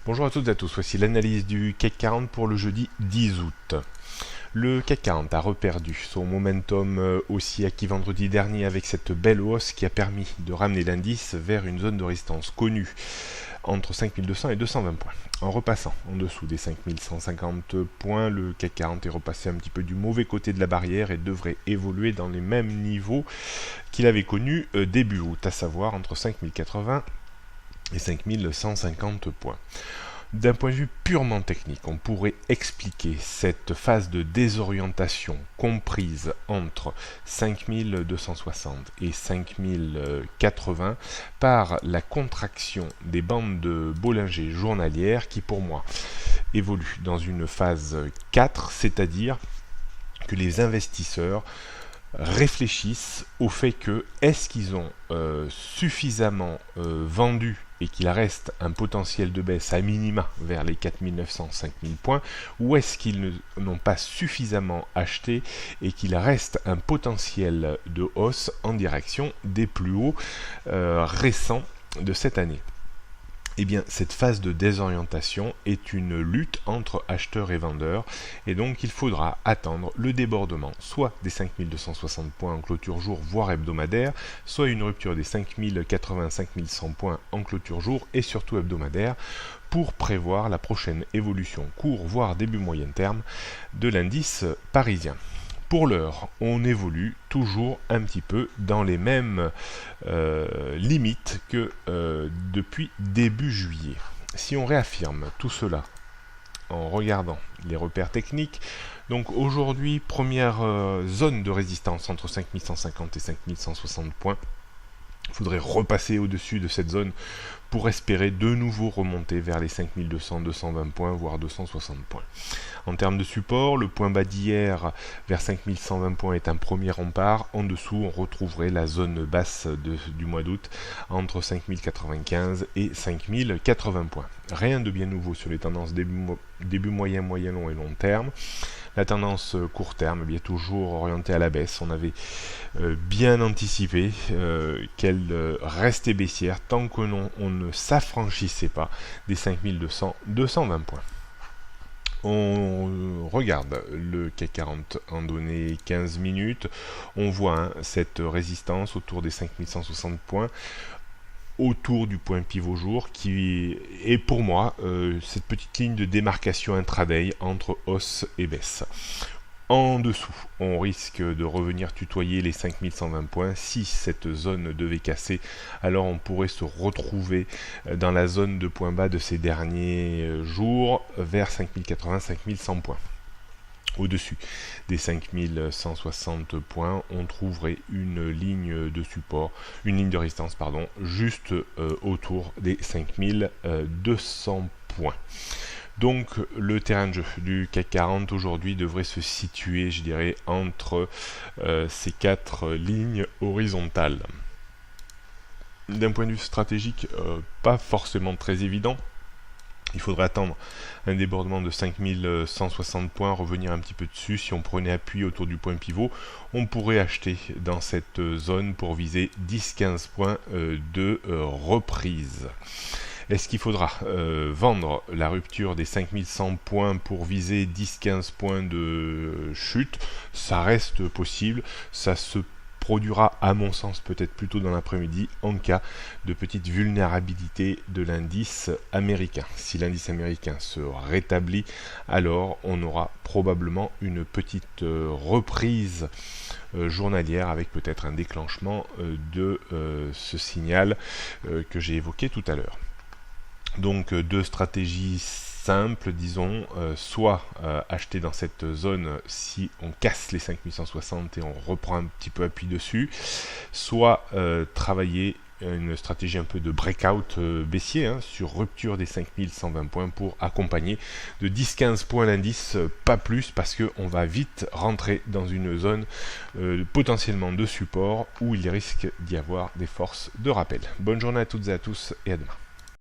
Bonjour à toutes et à tous, voici l'analyse du CAC 40 pour le jeudi 10 août. Le CAC 40 a reperdu son momentum haussier acquis vendredi dernier avec cette belle hausse qui a permis de ramener l'indice vers une zone de résistance connue entre 5200 et 220 points. En repassant en dessous des 5150 points, le CAC 40 est repassé un petit peu du mauvais côté de la barrière et devrait évoluer dans les mêmes niveaux qu'il avait connus début août, à savoir entre 5080 et 5150 points. D'un point de vue purement technique, on pourrait expliquer cette phase de désorientation comprise entre 5260 et 5080 par la contraction des bandes de Bollinger journalières qui pour moi évoluent dans une phase 4, c'est-à-dire que les investisseurs réfléchissent au fait que est-ce qu'ils ont suffisamment vendu et qu'il reste un potentiel de baisse à minima vers les 4900-5000 points, ou est-ce qu'ils n'ont pas suffisamment acheté et qu'il reste un potentiel de hausse en direction des plus hauts récents de cette année. Eh bien, cette phase de désorientation est une lutte entre acheteurs et vendeurs, et donc il faudra attendre le débordement soit des 5260 points en clôture jour, voire hebdomadaire, soit une rupture des 5080-5100 points en clôture jour et surtout hebdomadaire, pour prévoir la prochaine évolution court, voire début moyen terme de l'indice parisien. Pour l'heure, on évolue toujours un petit peu dans les mêmes limites que depuis début juillet. Si on réaffirme tout cela en regardant les repères techniques, donc aujourd'hui, première zone de résistance entre 5150 et 5160 points. Il faudrait repasser au-dessus de cette zone pour espérer de nouveau remonter vers les 5200, 220 points, voire 260 points. En termes de support, le point bas d'hier vers 5120 points est un premier rempart. En dessous, on retrouverait la zone basse du mois d'août entre 5095 et 5080 points. Rien de bien nouveau sur les tendances début moyen, moyen long et long terme. La tendance court terme est toujours orientée à la baisse. On avait bien anticipé qu'elle restait baissière tant que on ne s'affranchissait pas des 5200, 220 points. On regarde le CAC 40 en données 15 minutes. On voit cette résistance autour des 5160 points, autour du point pivot jour qui est pour moi cette petite ligne de démarcation intraday entre hausse et baisse. En dessous, on risque de revenir tutoyer les 5120 points. Si cette zone devait casser, alors on pourrait se retrouver dans la zone de point bas de ces derniers jours vers 5080-5100 points. Au-dessus des 5160 points, on trouverait une ligne de support, une ligne de résistance, pardon, juste autour des 5200 points. Donc le terrain de jeu du CAC 40 aujourd'hui devrait se situer, je dirais, entre ces quatre lignes horizontales. D'un point de vue stratégique, pas forcément très évident. Il faudrait attendre un débordement de 5160 points, revenir un petit peu dessus. Si on prenait appui autour du point pivot, on pourrait acheter dans cette zone pour viser 10-15 points de reprise. Est-ce qu'il faudra vendre la rupture des 5100 points pour viser 10-15 points de chute? Ça reste possible, ça se produira à mon sens peut-être plutôt dans l'après-midi en cas de petite vulnérabilité de l'indice américain. Si l'indice américain se rétablit, alors on aura probablement une petite reprise journalière avec peut-être un déclenchement de ce signal que j'ai évoqué tout à l'heure. Donc deux stratégies simples, disons, soit acheter dans cette zone si on casse les 5160 et on reprend un petit peu appui dessus, soit travailler une stratégie un peu de breakout baissier sur rupture des 5120 points pour accompagner de 10-15 points l'indice, pas plus, parce qu'on va vite rentrer dans une zone potentiellement de support où il risque d'y avoir des forces de rappel. Bonne journée à toutes et à tous et à demain.